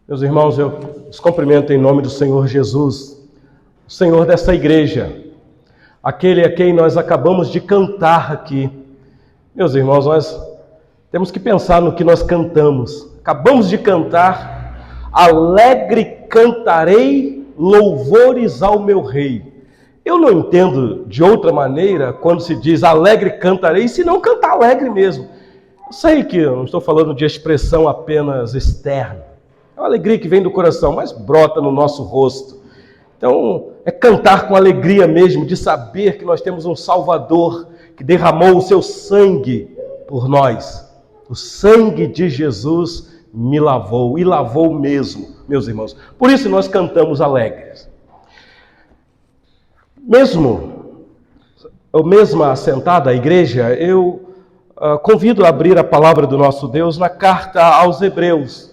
Meus irmãos, eu os cumprimento em nome do Senhor Jesus, o Senhor dessa igreja, aquele a quem nós acabamos de cantar aqui. Meus irmãos, nós temos que pensar no que nós cantamos. Acabamos de cantar: alegre cantarei louvores ao meu rei. Eu não entendo de outra maneira quando se diz alegre cantarei, se não cantar alegre mesmo. Eu sei que eu não estou falando de expressão apenas externa. É uma alegria que vem do coração, mas brota no nosso rosto. Então, é cantar com alegria mesmo, de saber que nós temos um Salvador que derramou o seu sangue por nós. O sangue de Jesus me lavou, e lavou mesmo, meus irmãos. Por isso nós cantamos alegres. Mesmo assentada à igreja, eu convido a abrir a palavra do nosso Deus na carta aos Hebreus.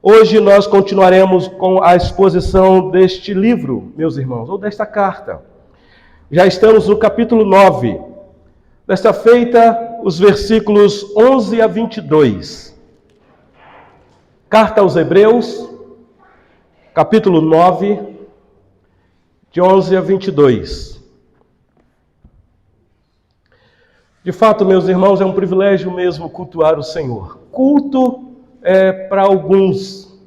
Hoje nós continuaremos com a exposição deste livro, meus irmãos, ou desta carta. Já estamos no capítulo 9. Desta feita, os versículos 11 a 22. Carta aos Hebreus, capítulo 9, de 11 a 22. De fato, meus irmãos, é um privilégio mesmo cultuar o Senhor. Culto é para alguns.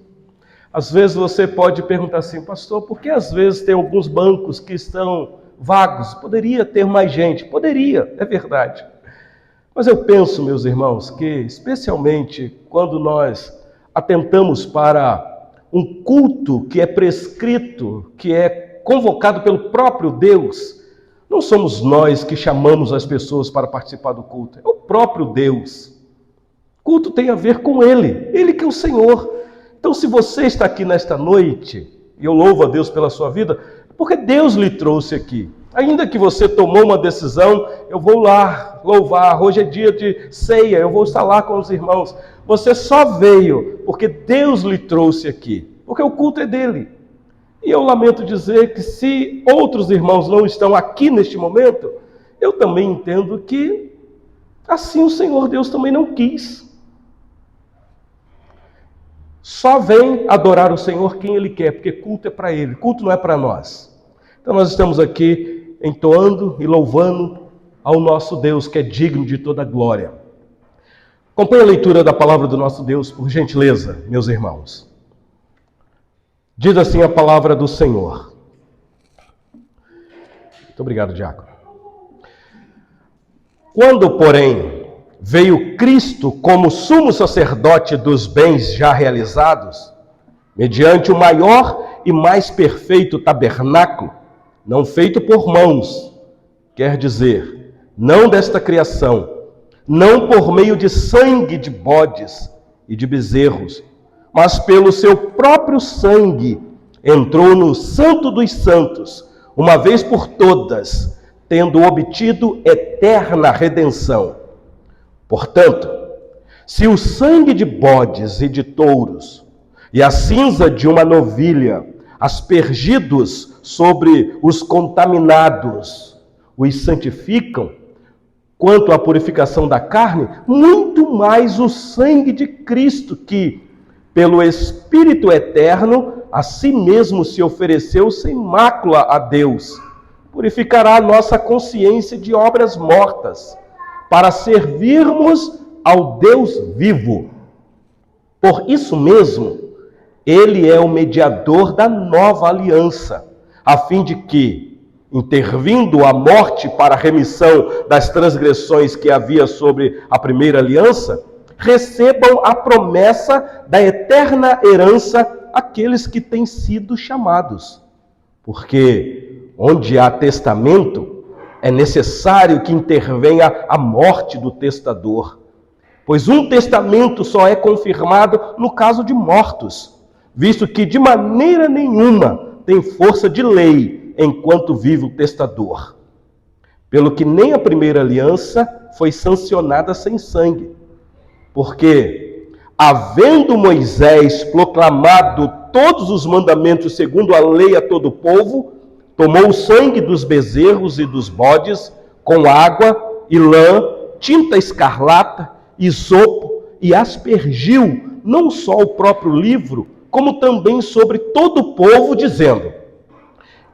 Às vezes você pode perguntar assim: pastor, por que às vezes tem alguns bancos que estão vagos? Poderia ter mais gente. Poderia, é verdade. Mas eu penso, meus irmãos, que especialmente quando nós atentamos para um culto que é prescrito, que é convocado pelo próprio Deus, não somos nós que chamamos as pessoas para participar do culto, é o próprio Deus. Culto tem a ver com Ele que é o Senhor. Então, se você está aqui nesta noite, e eu louvo a Deus pela sua vida, porque Deus lhe trouxe aqui. Ainda que você tomou uma decisão: eu vou lá louvar, hoje é dia de ceia, eu vou estar lá com os irmãos. Você só veio porque Deus lhe trouxe aqui, porque o culto é dele. E eu lamento dizer que se outros irmãos não estão aqui neste momento, eu também entendo que assim o Senhor Deus também não quis. Só vem adorar o Senhor quem Ele quer, porque culto é para Ele, culto não é para nós. Então nós estamos aqui entoando e louvando ao nosso Deus, que é digno de toda glória. Acompanhe a leitura da palavra do nosso Deus, por gentileza, meus irmãos. Diz assim a palavra do Senhor. Muito obrigado, diácono. Quando, porém, veio Cristo como sumo sacerdote dos bens já realizados, mediante o maior e mais perfeito tabernáculo, não feito por mãos, quer dizer, não desta criação, não por meio de sangue de bodes e de bezerros, mas pelo seu próprio sangue entrou no Santo dos Santos, uma vez por todas, tendo obtido eterna redenção. Portanto, se o sangue de bodes e de touros e a cinza de uma novilha, aspergidos sobre os contaminados, os santificam, quanto à purificação da carne, muito mais o sangue de Cristo, que, pelo Espírito eterno, a si mesmo se ofereceu sem mácula a Deus, purificará a nossa consciência de obras mortas, para servirmos ao Deus vivo. Por isso mesmo, Ele é o mediador da nova aliança, a fim de que, intervindo a morte para a remissão das transgressões que havia sobre a primeira aliança, recebam a promessa da eterna herança aqueles que têm sido chamados. Porque onde há testamento, é necessário que intervenha a morte do testador, pois um testamento só é confirmado no caso de mortos, visto que de maneira nenhuma tem força de lei enquanto vive o testador. Pelo que nem a primeira aliança foi sancionada sem sangue, porque, havendo Moisés proclamado todos os mandamentos segundo a lei a todo o povo, tomou o sangue dos bezerros e dos bodes, com água e lã, tinta escarlata, isopo, e aspergiu não só o próprio livro, como também sobre todo o povo, dizendo: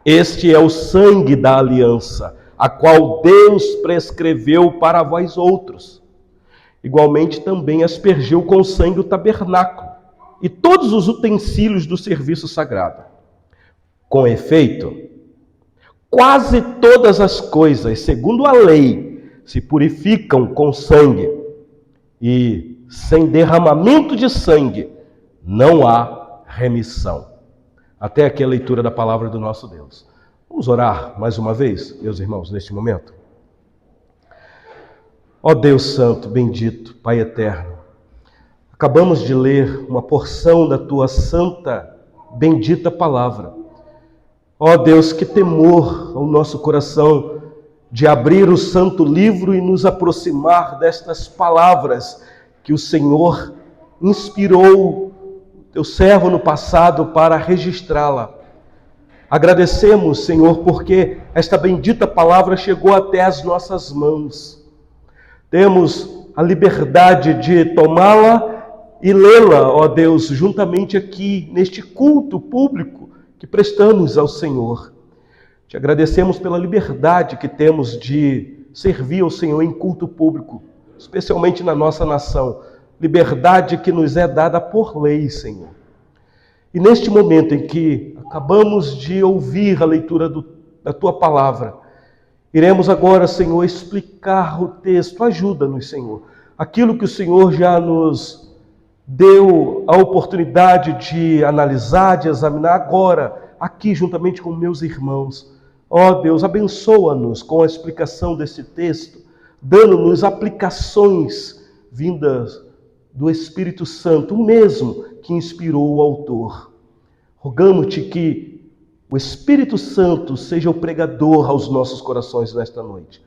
este é o sangue da aliança, a qual Deus prescreveu para vós outros. Igualmente também aspergiu com sangue o tabernáculo e todos os utensílios do serviço sagrado. Com efeito, quase todas as coisas, segundo a lei, se purificam com sangue, e sem derramamento de sangue não há remissão. Até aqui a leitura da palavra do nosso Deus. Vamos orar mais uma vez, meus irmãos, neste momento? Ó Deus Santo, bendito, Pai eterno, acabamos de ler uma porção da tua santa, bendita palavra. Ó Deus, que temor ao nosso coração de abrir o santo livro e nos aproximar destas palavras que o Senhor inspirou teu servo no passado para registrá-la. Agradecemos, Senhor, porque esta bendita palavra chegou até as nossas mãos. Temos a liberdade de tomá-la e lê-la, ó Deus, juntamente aqui neste culto público que prestamos ao Senhor. Te agradecemos pela liberdade que temos de servir ao Senhor em culto público, especialmente na nossa nação. Liberdade que nos é dada por lei, Senhor. E neste momento em que acabamos de ouvir a leitura da tua palavra, iremos agora, Senhor, explicar o texto. Ajuda-nos, Senhor. Aquilo que o Senhor já nos deu a oportunidade de analisar, de examinar agora, aqui juntamente com meus irmãos. Ó Deus, abençoa-nos com a explicação desse texto, dando-nos aplicações vindas do Espírito Santo, o mesmo que inspirou o autor. Rogamos-te que o Espírito Santo seja o pregador aos nossos corações nesta noite.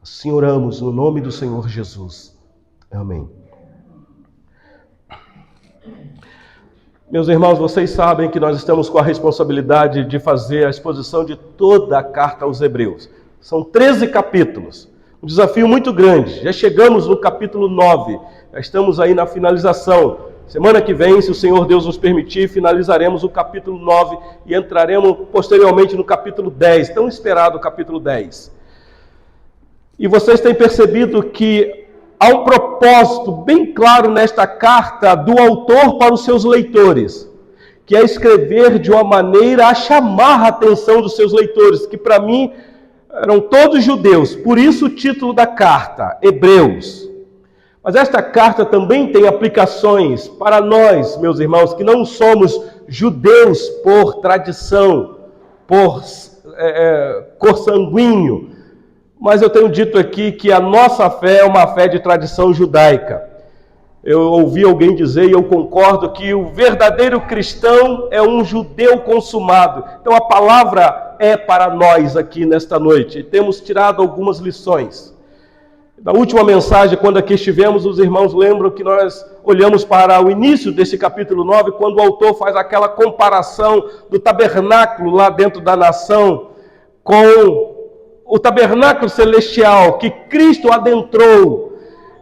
Assim oramos no nome do Senhor Jesus. Amém. Meus irmãos, vocês sabem que nós estamos com a responsabilidade de fazer a exposição de toda a carta aos Hebreus. São 13 capítulos. Um desafio muito grande. Já chegamos no capítulo 9. Já estamos aí na finalização. Semana que vem, se o Senhor Deus nos permitir, finalizaremos o capítulo 9 e entraremos posteriormente no capítulo 10. Tão esperado o capítulo 10. E vocês têm percebido que há um propósito bem claro nesta carta do autor para os seus leitores, que é escrever de uma maneira a chamar a atenção dos seus leitores, que para mim eram todos judeus. Por isso o título da carta, Hebreus. Mas esta carta também tem aplicações para nós, meus irmãos, que não somos judeus por tradição, por cor sanguíneo. Mas eu tenho dito aqui que a nossa fé é uma fé de tradição judaica. Eu ouvi alguém dizer, e eu concordo, que o verdadeiro cristão é um judeu consumado. Então a palavra é para nós aqui nesta noite. E temos tirado algumas lições. Na última mensagem, quando aqui estivemos, os irmãos lembram que nós olhamos para o início desse capítulo 9, quando o autor faz aquela comparação do tabernáculo lá dentro da nação com o tabernáculo celestial que Cristo adentrou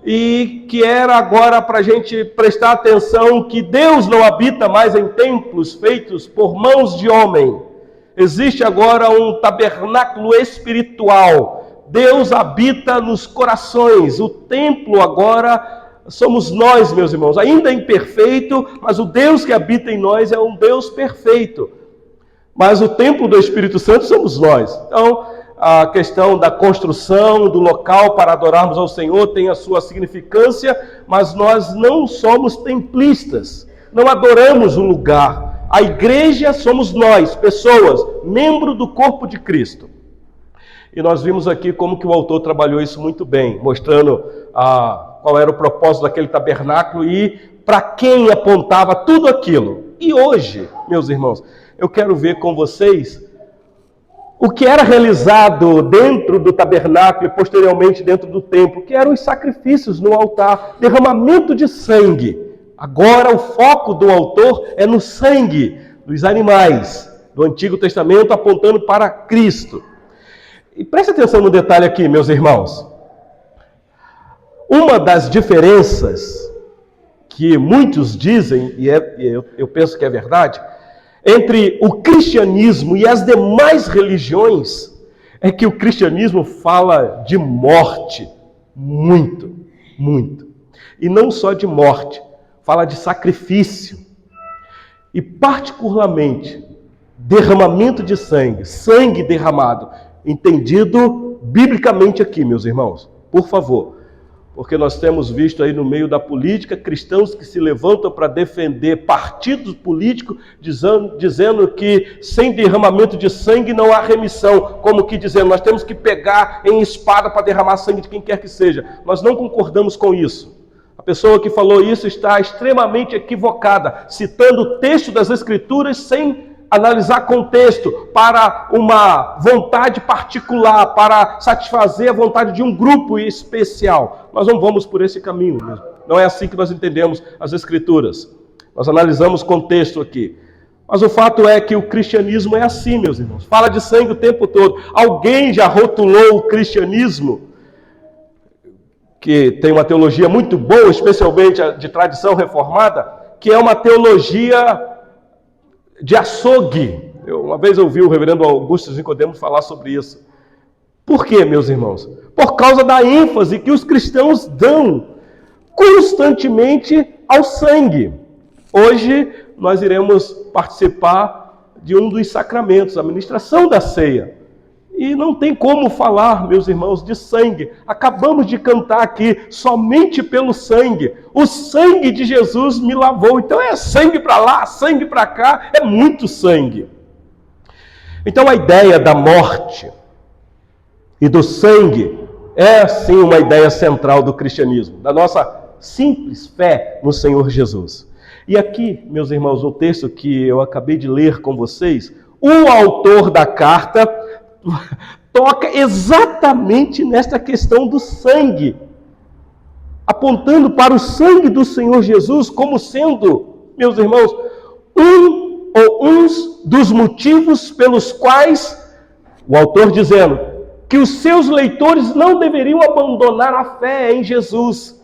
e que era agora para a gente prestar atenção que Deus não habita mais em templos feitos por mãos de homem. Existe agora um tabernáculo espiritual. Deus habita nos corações. O templo agora somos nós, meus irmãos. Ainda imperfeito, mas o Deus que habita em nós é um Deus perfeito. Mas o templo do Espírito Santo somos nós. Então, a questão da construção do local para adorarmos ao Senhor tem a sua significância, mas nós não somos templistas. Não adoramos o lugar. A igreja somos nós, pessoas, membro do corpo de Cristo. E nós vimos aqui como que o autor trabalhou isso muito bem, mostrando qual era o propósito daquele tabernáculo e para quem apontava tudo aquilo. E hoje, meus irmãos, eu quero ver com vocês o que era realizado dentro do tabernáculo e posteriormente dentro do templo, que eram os sacrifícios no altar, derramamento de sangue. Agora o foco do autor é no sangue dos animais do Antigo Testamento, apontando para Cristo. E preste atenção no detalhe aqui, meus irmãos. Uma das diferenças que muitos dizem, e eu penso que é verdade, entre o cristianismo e as demais religiões, é que o cristianismo fala de morte, muito, muito. E não só de morte, fala de sacrifício. E particularmente, derramamento de sangue, sangue derramado, entendido biblicamente aqui, meus irmãos, por favor. Porque nós temos visto aí no meio da política cristãos que se levantam para defender partidos políticos, dizendo que sem derramamento de sangue não há remissão. Como que dizendo, nós temos que pegar em espada para derramar sangue de quem quer que seja. Nós não concordamos com isso. A pessoa que falou isso está extremamente equivocada, citando o texto das Escrituras sem analisar contexto, para uma vontade particular, para satisfazer a vontade de um grupo especial. Nós não vamos por esse caminho mesmo. Não é assim que nós entendemos as Escrituras. Nós analisamos contexto aqui. Mas o fato é que o cristianismo é assim, meus irmãos. Fala de sangue o tempo todo. Alguém já rotulou o cristianismo, que tem uma teologia muito boa, especialmente a de tradição reformada, que é uma teologia de açougue. Uma vez eu ouvi o reverendo Augusto Nicodemos falar sobre isso. Por quê, meus irmãos? Por causa da ênfase que os cristãos dão constantemente ao sangue. Hoje nós iremos participar de um dos sacramentos, a ministração da ceia. E não tem como falar, meus irmãos, de sangue. Acabamos de cantar aqui, somente pelo sangue. O sangue de Jesus me lavou. Então é sangue para lá, sangue para cá, é muito sangue. Então a ideia da morte e do sangue é sim uma ideia central do cristianismo, da nossa simples fé no Senhor Jesus. E aqui, meus irmãos, o texto que eu acabei de ler com vocês, o autor da carta toca exatamente nesta questão do sangue, apontando para o sangue do Senhor Jesus como sendo, meus irmãos, uns dos motivos pelos quais o autor dizendo que os seus leitores não deveriam abandonar a fé em Jesus.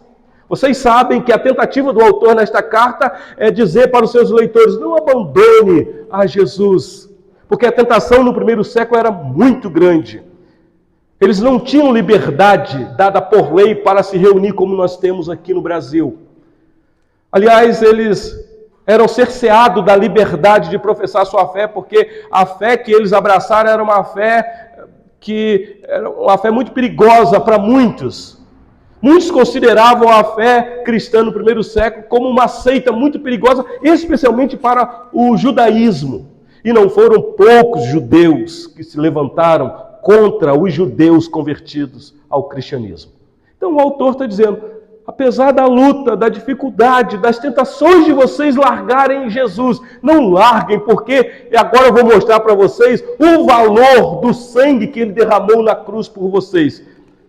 Vocês sabem que a tentativa do autor nesta carta é dizer para os seus leitores, não abandone a Jesus, porque a tentação no primeiro século era muito grande. Eles não tinham liberdade dada por lei para se reunir como nós temos aqui no Brasil. Aliás, eles eram cerceados da liberdade de professar sua fé, porque a fé que eles abraçaram era uma fé muito perigosa para muitos. Muitos consideravam a fé cristã no primeiro século como uma seita muito perigosa, especialmente para o judaísmo. E não foram poucos judeus que se levantaram contra os judeus convertidos ao cristianismo. Então o autor está dizendo, apesar da luta, da dificuldade, das tentações de vocês largarem Jesus, não larguem, porque agora eu vou mostrar para vocês o valor do sangue que ele derramou na cruz por vocês.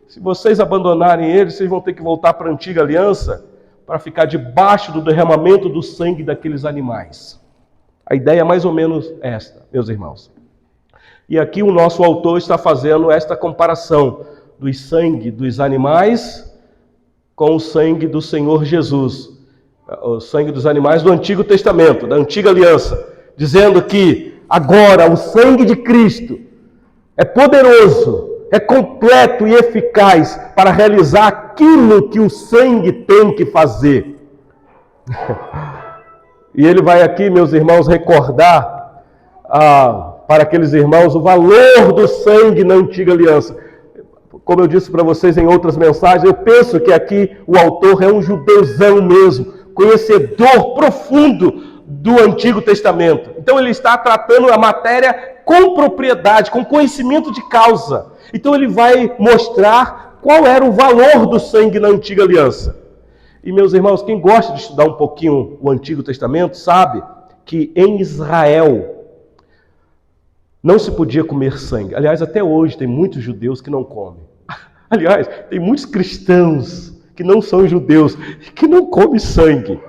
Se vocês abandonarem ele, vocês vão ter que voltar para a antiga aliança para ficar debaixo do derramamento do sangue daqueles animais. A ideia é mais ou menos esta, meus irmãos. E aqui o nosso autor está fazendo esta comparação do sangue dos animais com o sangue do Senhor Jesus. O sangue dos animais do Antigo Testamento, da Antiga Aliança. Dizendo que agora o sangue de Cristo é poderoso, é completo e eficaz para realizar aquilo que o sangue tem que fazer. E ele vai aqui, meus irmãos, recordar para aqueles irmãos o valor do sangue na Antiga Aliança. Como eu disse para vocês em outras mensagens, eu penso que aqui o autor é um judeuzão mesmo, conhecedor profundo do Antigo Testamento. Então ele está tratando a matéria com propriedade, com conhecimento de causa. Então ele vai mostrar qual era o valor do sangue na Antiga Aliança. E meus irmãos, quem gosta de estudar um pouquinho o Antigo Testamento sabe que em Israel não se podia comer sangue. Aliás, até hoje tem muitos judeus que não comem. Aliás, tem muitos cristãos que não são judeus que não comem sangue.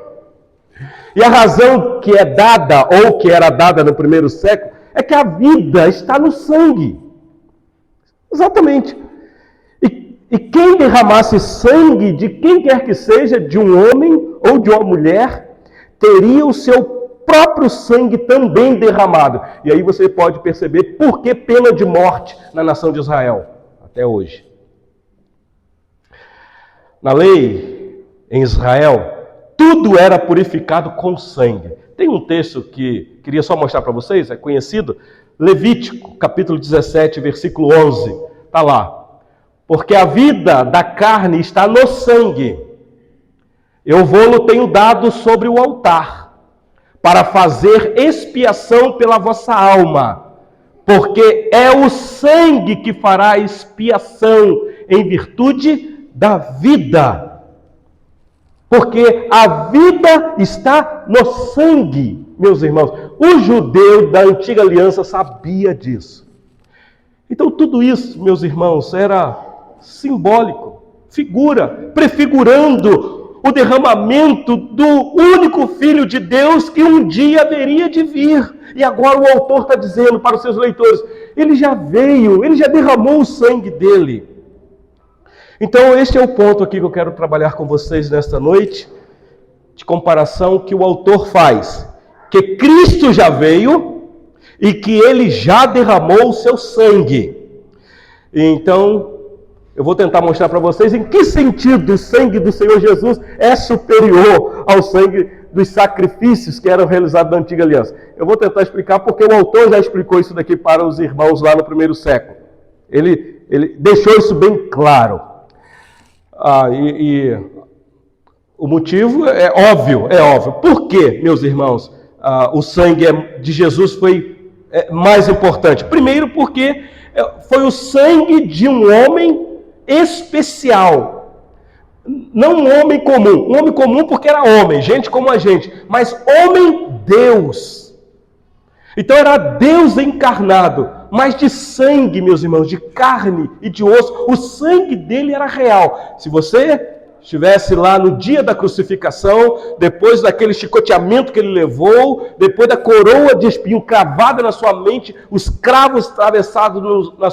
E a razão que é dada, ou que era dada no primeiro século, é que a vida está no sangue. Exatamente. E quem derramasse sangue de quem quer que seja, de um homem ou de uma mulher teria o seu próprio sangue também derramado. E aí você pode perceber por que pena de morte na nação de Israel, até hoje. Na lei, em Israel, tudo era purificado com sangue. Tem um texto que queria só mostrar para vocês, é conhecido, Levítico, capítulo 17, versículo 11. Está lá. Porque a vida da carne está no sangue. Eu vou-lo tenho dado sobre o altar, para fazer expiação pela vossa alma. Porque é o sangue que fará expiação em virtude da vida. Porque a vida está no sangue, meus irmãos. O judeu da antiga aliança sabia disso. Então tudo isso, meus irmãos, era simbólico, figura, prefigurando o derramamento do único Filho de Deus que um dia haveria de vir. E agora o autor está dizendo para os seus leitores, ele já veio, ele já derramou o sangue dele. Então, este é o ponto aqui que eu quero trabalhar com vocês nesta noite, de comparação que o autor faz, que Cristo já veio e que ele já derramou o seu sangue. Então, eu vou tentar mostrar para vocês em que sentido o sangue do Senhor Jesus é superior ao sangue dos sacrifícios que eram realizados na antiga aliança. Eu vou tentar explicar porque o autor já explicou isso daqui para os irmãos lá no primeiro século. Ele deixou isso bem claro. O motivo é óbvio. Por que, meus irmãos, o sangue de Jesus foi mais importante? Primeiro porque foi o sangue de um homem especial. Não um homem comum. Um homem comum porque era homem, gente como a gente. Mas homem-Deus. Então era Deus encarnado, mas de sangue, meus irmãos, de carne e de osso. O sangue dele era real. Se você estivesse lá no dia da crucificação, depois daquele chicoteamento que ele levou, depois da coroa de espinho cravada na sua mente, os cravos atravessados na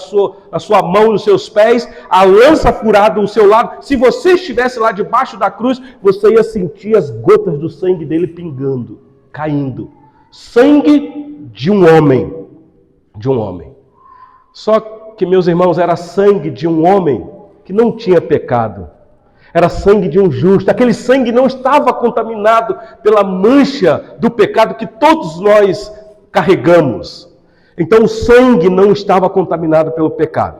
sua mão, nos seus pés, a lança furada no seu lado, se você estivesse lá debaixo da cruz, você ia sentir as gotas do sangue dele pingando, caindo. Sangue de um homem. Só que, meus irmãos, era sangue de um homem que não tinha pecado. Era sangue de um justo. Aquele sangue não estava contaminado pela mancha do pecado que todos nós carregamos. Então o sangue não estava contaminado pelo pecado.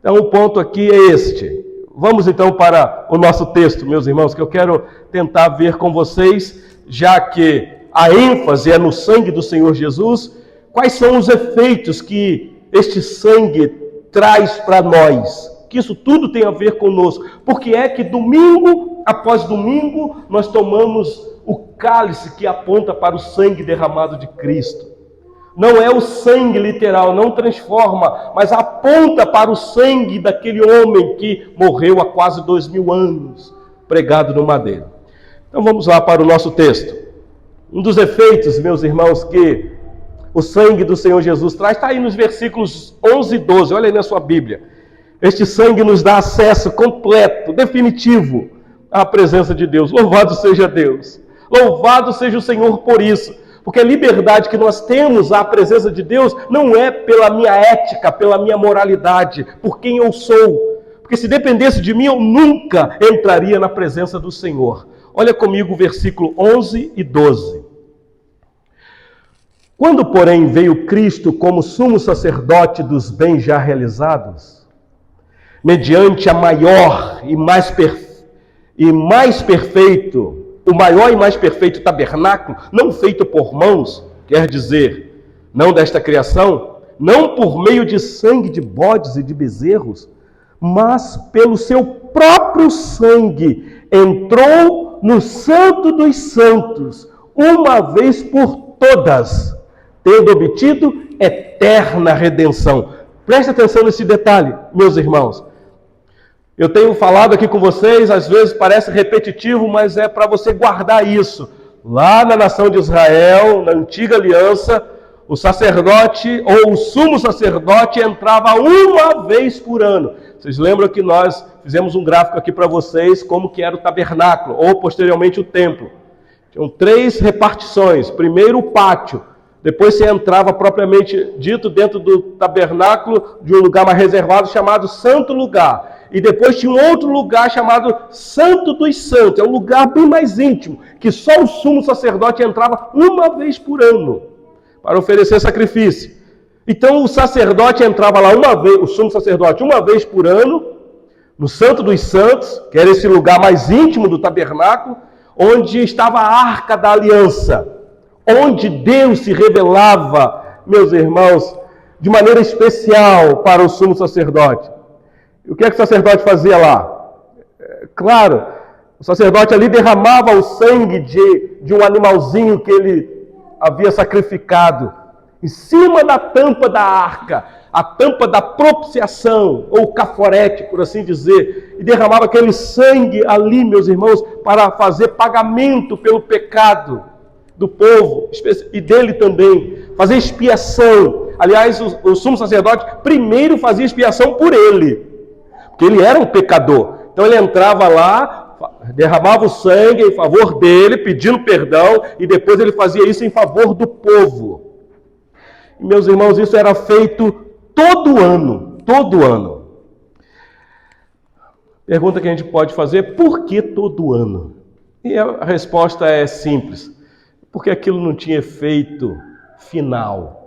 Então o ponto aqui é este. Vamos então para o nosso texto, meus irmãos, que eu quero tentar ver com vocês, já que a ênfase é no sangue do Senhor Jesus, quais são os efeitos que este sangue traz para nós, que isso tudo tem a ver conosco. Porque é que domingo após domingo nós tomamos o cálice que aponta para o sangue derramado de Cristo. Não é o sangue literal, não transforma, mas aponta para o sangue daquele homem que morreu há quase 2000 anos, pregado no madeiro. Então vamos lá para o nosso texto. Um dos efeitos, meus irmãos, que o sangue do Senhor Jesus traz, está aí nos versículos 11 e 12, olha aí na sua Bíblia. Este sangue nos dá acesso completo, definitivo, à presença de Deus. Louvado seja Deus. Louvado seja o Senhor por isso. Porque a liberdade que nós temos à presença de Deus não é pela minha ética, pela minha moralidade, por quem eu sou. Porque se dependesse de mim, eu nunca entraria na presença do Senhor. Olha comigo o versículo 11 e 12. Quando, porém, veio Cristo como sumo sacerdote dos bens já realizados, mediante a maior e mais perfeito, o maior e mais perfeito tabernáculo, não feito por mãos, quer dizer, não desta criação, não por meio de sangue de bodes e de bezerros, mas pelo seu próprio sangue, entrou no Santo dos Santos, uma vez por todas, tendo obtido eterna redenção. Preste atenção nesse detalhe, meus irmãos. Eu tenho falado aqui com vocês, às vezes parece repetitivo, mas é para você guardar isso. Lá na nação de Israel, na antiga aliança, o sacerdote ou o sumo sacerdote entrava uma vez por ano. Vocês lembram que nós fizemos um gráfico aqui para vocês, como que era o tabernáculo, ou posteriormente o templo. Tinham 3 repartições. Primeiro o pátio, depois você entrava propriamente dito dentro do tabernáculo, de um lugar mais reservado, chamado Santo Lugar. E depois tinha um outro lugar chamado Santo dos Santos, é um lugar bem mais íntimo, que só o sumo sacerdote entrava uma vez por ano, para oferecer sacrifício. Então o sacerdote entrava lá uma vez, o sumo sacerdote uma vez por ano, no Santo dos Santos, que era esse lugar mais íntimo do tabernáculo, onde estava a Arca da Aliança, onde Deus se revelava, meus irmãos, de maneira especial para o sumo sacerdote. E o que é que o sacerdote fazia lá? Claro, o sacerdote ali derramava o sangue de um animalzinho que ele havia sacrificado em cima da tampa da arca, a tampa da propiciação, ou caforete, por assim dizer, e derramava aquele sangue ali, meus irmãos, para fazer pagamento pelo pecado do povo, e dele também, fazer expiação. Aliás, o sumo sacerdote primeiro fazia expiação por ele, porque ele era um pecador. Então ele entrava lá, derramava o sangue em favor dele, pedindo perdão, e depois ele fazia isso em favor do povo. E, meus irmãos, isso era feito todo ano, todo ano. Pergunta que a gente pode fazer: por que todo ano? E a resposta é simples: porque aquilo não tinha efeito final.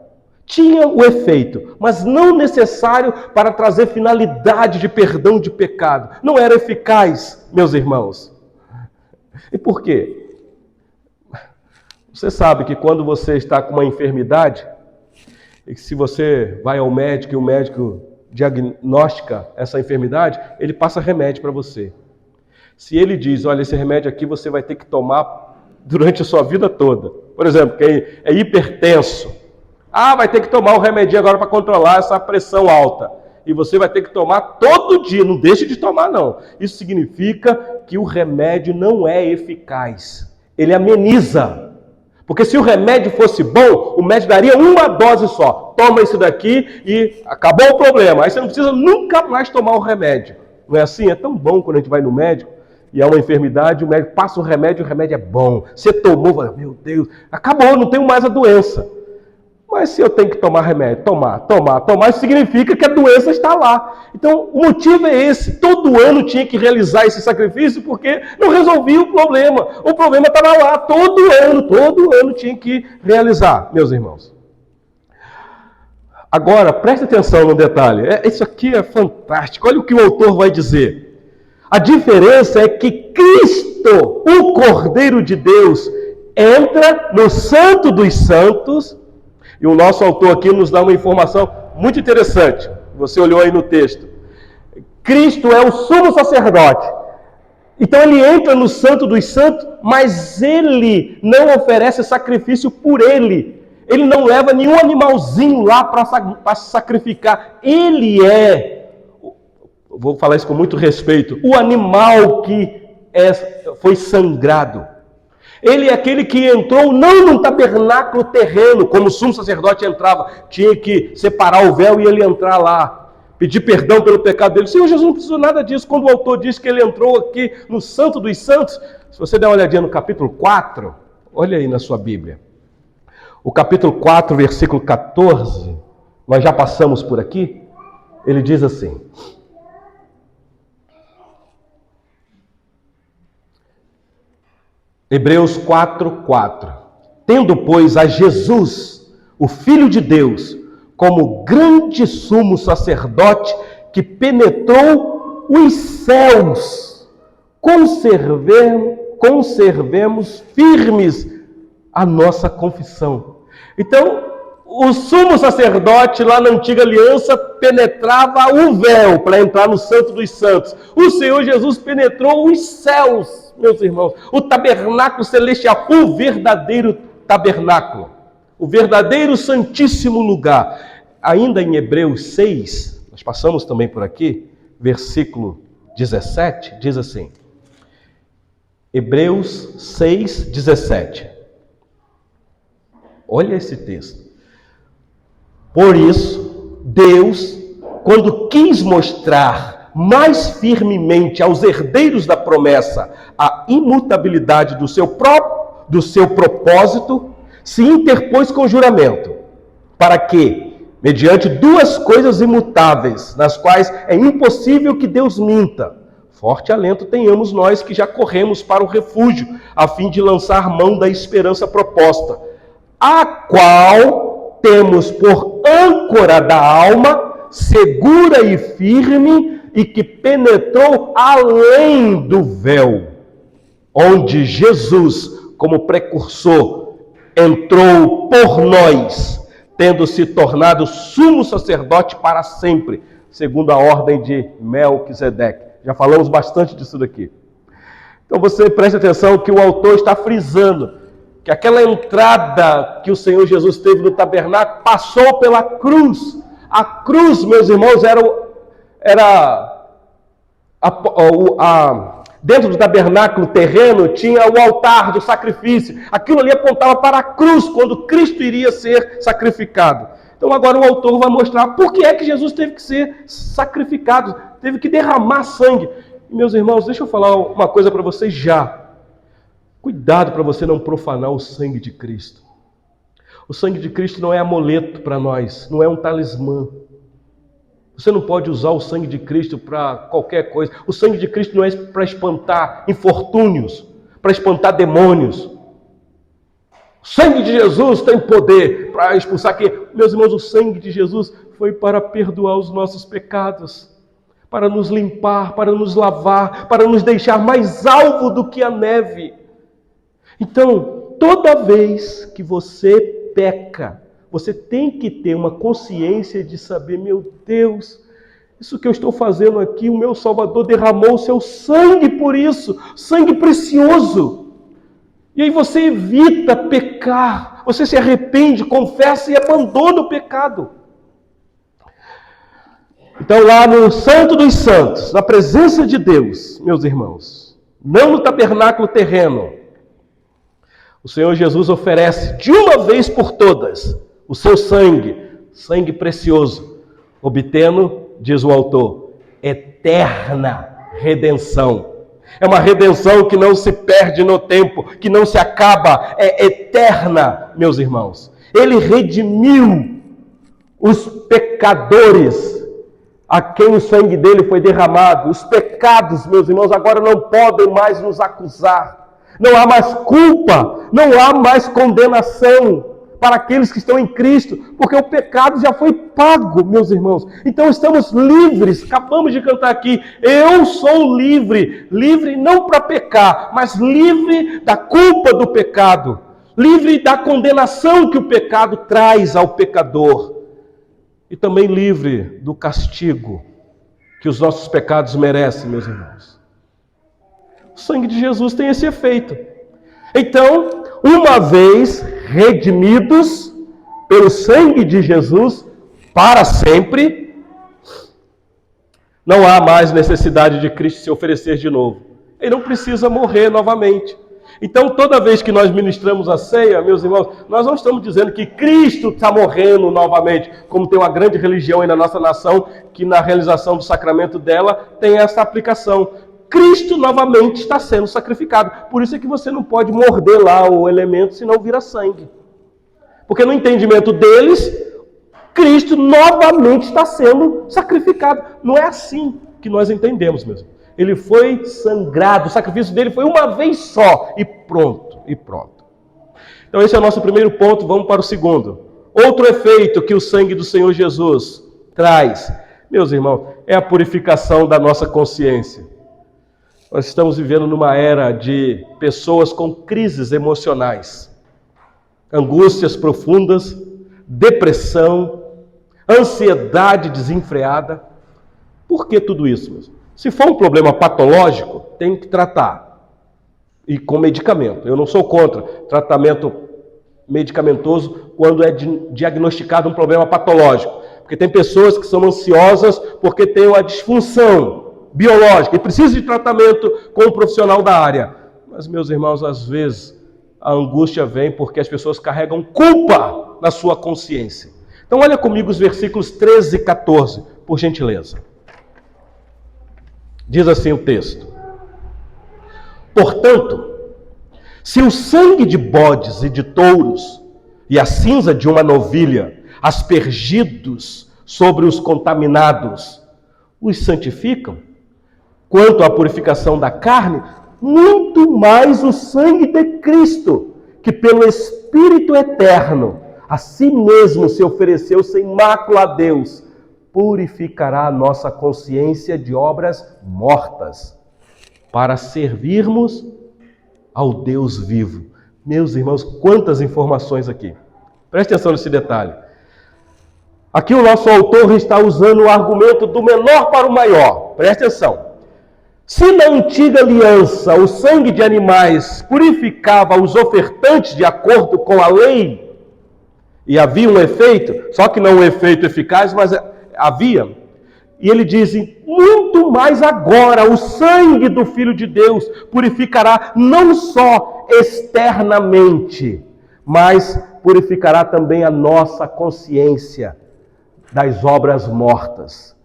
Tinha o efeito, mas não necessário para trazer finalidade de perdão de pecado. Não era eficaz, meus irmãos. E por quê? Você sabe que quando você está com uma enfermidade, e que se você vai ao médico e o médico diagnostica essa enfermidade, ele passa remédio para você. Se ele diz: olha, esse remédio aqui você vai ter que tomar durante a sua vida toda. Por exemplo, quem é hipertenso, vai ter que tomar um remedinho agora para controlar essa pressão alta. E você vai ter que tomar todo dia, não deixe de tomar não. Isso significa que o remédio não é eficaz. Ele ameniza. Porque se o remédio fosse bom, o médico daria uma dose só. Toma isso daqui e acabou o problema. Aí você não precisa nunca mais tomar o remédio. Não é assim? É tão bom quando a gente vai no médico e há uma enfermidade, o médico passa o remédio é bom. Você tomou, meu Deus, acabou, não tenho mais a doença. Mas se eu tenho que tomar remédio, tomar, isso significa que a doença está lá. Então, o motivo é esse. Todo ano tinha que realizar esse sacrifício porque não resolvia o problema. O problema estava lá, todo ano tinha que realizar, meus irmãos. Agora, preste atenção no detalhe. Isso aqui é fantástico. Olha o que o autor vai dizer. A diferença é que Cristo, o Cordeiro de Deus, entra no Santo dos Santos. E o nosso autor aqui nos dá uma informação muito interessante. Você olhou aí no texto. Cristo é o sumo sacerdote. Então ele entra no Santo dos Santos, mas ele não oferece sacrifício por ele. Ele não leva nenhum animalzinho lá para sacrificar. Ele vou falar isso com muito respeito, o animal que foi sangrado. Ele é aquele que entrou não num tabernáculo terreno, como o sumo sacerdote entrava. Tinha que separar o véu e ele entrar lá, pedir perdão pelo pecado dele. O Senhor Jesus não precisou nada disso. Quando o autor diz que ele entrou aqui no Santo dos Santos, se você der uma olhadinha no capítulo 4, olha aí na sua Bíblia. O capítulo 4, versículo 14, nós já passamos por aqui. Ele diz assim: Hebreus 4:4. Tendo, pois, a Jesus, o Filho de Deus, como grande sumo sacerdote que penetrou os céus, conservemos firmes a nossa confissão. Então, o sumo sacerdote lá na antiga aliança penetrava o véu para entrar no Santo dos Santos. O Senhor Jesus penetrou os céus, meus irmãos, o tabernáculo celestial, o verdadeiro tabernáculo, o verdadeiro santíssimo lugar. Ainda em Hebreus 6, nós passamos também por aqui, versículo 17, diz assim, Hebreus 6, 17. Olha esse texto. Por isso, Deus, quando quis mostrar mais firmemente aos herdeiros da promessa a imutabilidade do seu propósito, se interpôs com juramento, para que, mediante duas coisas imutáveis, nas quais é impossível que Deus minta, forte alento tenhamos nós que já corremos para o refúgio, a fim de lançar mão da esperança proposta, a qual temos por âncora da alma, segura e firme, e que penetrou além do véu, onde Jesus, como precursor, entrou por nós, tendo se tornado sumo sacerdote para sempre, segundo a ordem de Melquisedeque. Já falamos bastante disso daqui. Então você preste atenção que o autor está frisando que aquela entrada que o Senhor Jesus teve no tabernáculo passou pela cruz. A cruz, meus irmãos, dentro do tabernáculo terreno tinha o altar do sacrifício. Aquilo ali apontava para a cruz, quando Cristo iria ser sacrificado. Então agora o autor vai mostrar por que é que Jesus teve que ser sacrificado, teve que derramar sangue. E, meus irmãos, deixa eu falar uma coisa para vocês já. Cuidado para você não profanar o sangue de Cristo. O sangue de Cristo não é amuleto para nós, não é um talismã. Você não pode usar o sangue de Cristo para qualquer coisa. O sangue de Cristo não é para espantar infortúnios, para espantar demônios. O sangue de Jesus tem poder para expulsar quem? Meus irmãos, o sangue de Jesus foi para perdoar os nossos pecados, para nos limpar, para nos lavar, para nos deixar mais alvo do que a neve. Então, toda vez que você peca, você tem que ter uma consciência de saber, meu Deus, isso que eu estou fazendo aqui, o meu Salvador derramou o seu sangue por isso, sangue precioso. E aí você evita pecar, você se arrepende, confessa e abandona o pecado. Então lá no Santo dos Santos, na presença de Deus, meus irmãos, não no tabernáculo terreno, o Senhor Jesus oferece de uma vez por todas o seu sangue, sangue precioso, obtendo, diz o autor, eterna redenção. É uma redenção que não se perde no tempo, que não se acaba, é eterna, meus irmãos. Ele redimiu os pecadores a quem o sangue dele foi derramado. Os pecados, meus irmãos, agora não podem mais nos acusar. Não há mais culpa, não há mais condenação para aqueles que estão em Cristo, porque o pecado já foi pago, meus irmãos. Então estamos livres, acabamos de cantar aqui, eu sou livre, livre não para pecar, mas livre da culpa do pecado, livre da condenação que o pecado traz ao pecador, e também livre do castigo que os nossos pecados merecem, meus irmãos. O sangue de Jesus tem esse efeito. Então, uma vez redimidos pelo sangue de Jesus para sempre, não há mais necessidade de Cristo se oferecer de novo. Ele não precisa morrer novamente. Então, toda vez que nós ministramos a ceia, meus irmãos, nós não estamos dizendo que Cristo está morrendo novamente, como tem uma grande religião aí na nossa nação, que na realização do sacramento dela tem essa aplicação. Cristo novamente está sendo sacrificado. Por isso é que você não pode morder lá o elemento, senão vira sangue. Porque no entendimento deles, Cristo novamente está sendo sacrificado. Não é assim que nós entendemos mesmo. Ele foi sangrado, o sacrifício dele foi uma vez só e pronto, e pronto. Então esse é o nosso primeiro ponto, vamos para o segundo. Outro efeito que o sangue do Senhor Jesus traz, meus irmãos, é a purificação da nossa consciência. Nós estamos vivendo numa era de pessoas com crises emocionais, angústias profundas, depressão, ansiedade desenfreada. Por que tudo isso, meus irmãos? Se for um problema patológico, tem que tratar. E com medicamento. Eu não sou contra tratamento medicamentoso quando é diagnosticado um problema patológico. Porque tem pessoas que são ansiosas porque têm uma disfunção biológica e precisam de tratamento com um profissional da área. Mas, meus irmãos, às vezes a angústia vem porque as pessoas carregam culpa na sua consciência. Então olha comigo os versículos 13 e 14, por gentileza. Diz assim o texto: portanto, se o sangue de bodes e de touros e a cinza de uma novilha, aspergidos sobre os contaminados, os santificam, quanto à purificação da carne, muito mais o sangue de Cristo, que pelo Espírito eterno a si mesmo se ofereceu sem mácula a Deus, purificará a nossa consciência de obras mortas, para servirmos ao Deus vivo. Meus irmãos, quantas informações aqui. Preste atenção nesse detalhe. Aqui o nosso autor está usando o argumento do menor para o maior. Preste atenção. Se na antiga aliança o sangue de animais purificava os ofertantes de acordo com a lei, e havia um efeito, só que não um efeito eficaz, mas havia. E ele diz, muito mais agora, o sangue do Filho de Deus purificará não só externamente, mas purificará também a nossa consciência das obras mortas.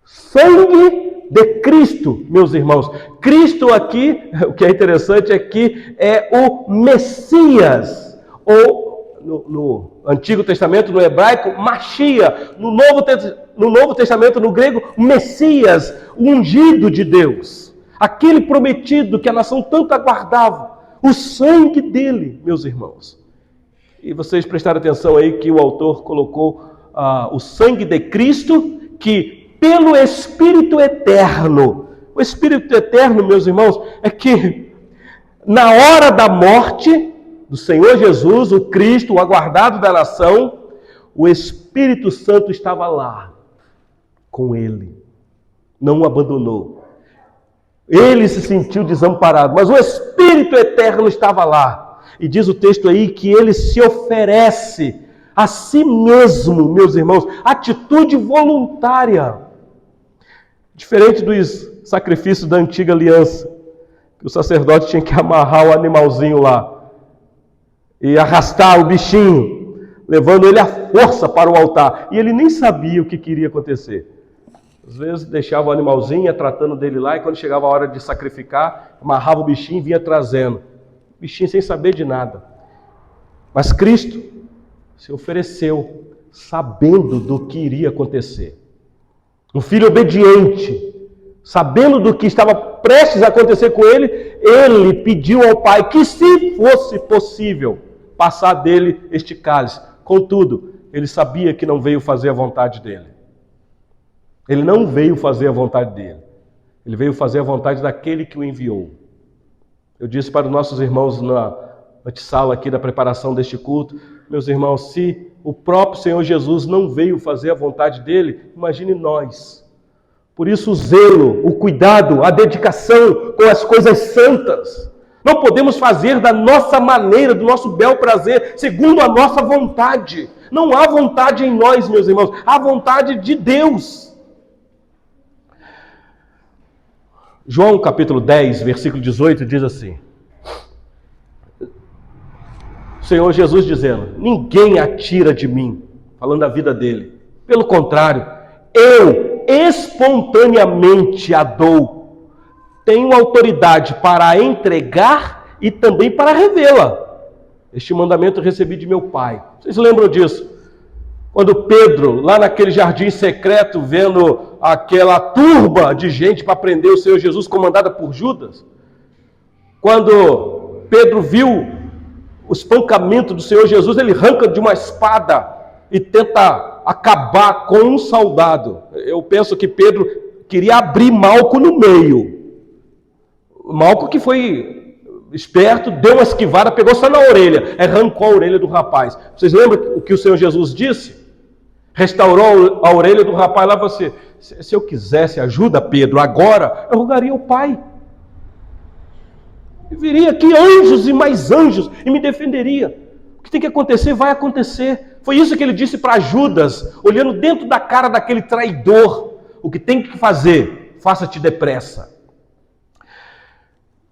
Sangue de Cristo, meus irmãos. Cristo aqui, o que é interessante é que é o Messias, ou no Antigo Testamento, no hebraico, Machia, no Novo Testamento, no grego, Messias, o ungido de Deus, aquele prometido que a nação tanto aguardava, o sangue dele, meus irmãos. E vocês prestaram atenção aí que o autor colocou o sangue de Cristo, que pelo Espírito eterno, o Espírito eterno, meus irmãos, é que na hora da morte do Senhor Jesus, o Cristo, o aguardado da nação, o Espírito Santo estava lá, com ele, não o abandonou. Ele se sentiu desamparado, mas o Espírito eterno estava lá. E diz o texto aí que ele se oferece a si mesmo, meus irmãos, atitude voluntária. Diferente dos sacrifícios da antiga aliança, que o sacerdote tinha que amarrar o animalzinho lá e arrastar o bichinho, levando ele à força para o altar. E ele nem sabia o que queria acontecer. Às vezes deixava o animalzinho, ia tratando dele lá, e quando chegava a hora de sacrificar, amarrava o bichinho e vinha trazendo. O bichinho sem saber de nada. Mas Cristo se ofereceu, sabendo do que iria acontecer. Um filho obediente, sabendo do que estava prestes a acontecer com ele, ele pediu ao Pai que, se fosse possível, passar dele este cálice. Contudo, ele sabia que não veio fazer a vontade dele. Ele não veio fazer a vontade dele. Ele veio fazer a vontade daquele que o enviou. Eu disse para os nossos irmãos na antessala aqui da preparação deste culto, meus irmãos, se o próprio Senhor Jesus não veio fazer a vontade dele, imagine nós. Por isso o zelo, o cuidado, a dedicação com as coisas santas. Não podemos fazer da nossa maneira, do nosso bel prazer, segundo a nossa vontade. Não há vontade em nós, meus irmãos, há vontade de Deus. João capítulo 10, versículo 18 diz assim: o Senhor Jesus dizendo, ninguém a tira de mim, falando da vida dele. Pelo contrário, eu espontaneamente a dou. Tenho autoridade para a entregar e também para revê-la. Este mandamento eu recebi de meu Pai. Vocês lembram disso? Quando Pedro, lá naquele jardim secreto, vendo aquela turba de gente para prender o Senhor Jesus, comandada por Judas, quando Pedro viu o espancamento do Senhor Jesus, ele arranca de uma espada e tenta acabar com um soldado. Eu penso que Pedro queria abrir Malco no meio. Malco, que foi esperto, deu uma esquivada, pegou só na orelha, arrancou a orelha do rapaz. Vocês lembram o que o Senhor Jesus disse? Restaurou a orelha do rapaz lá, você, se eu quisesse ajuda, Pedro, agora, eu rogaria ao Pai. E viria aqui anjos e mais anjos e me defenderia. O que tem que acontecer, vai acontecer. Foi isso que ele disse para Judas, olhando dentro da cara daquele traidor. O que tem que fazer, faça-te depressa.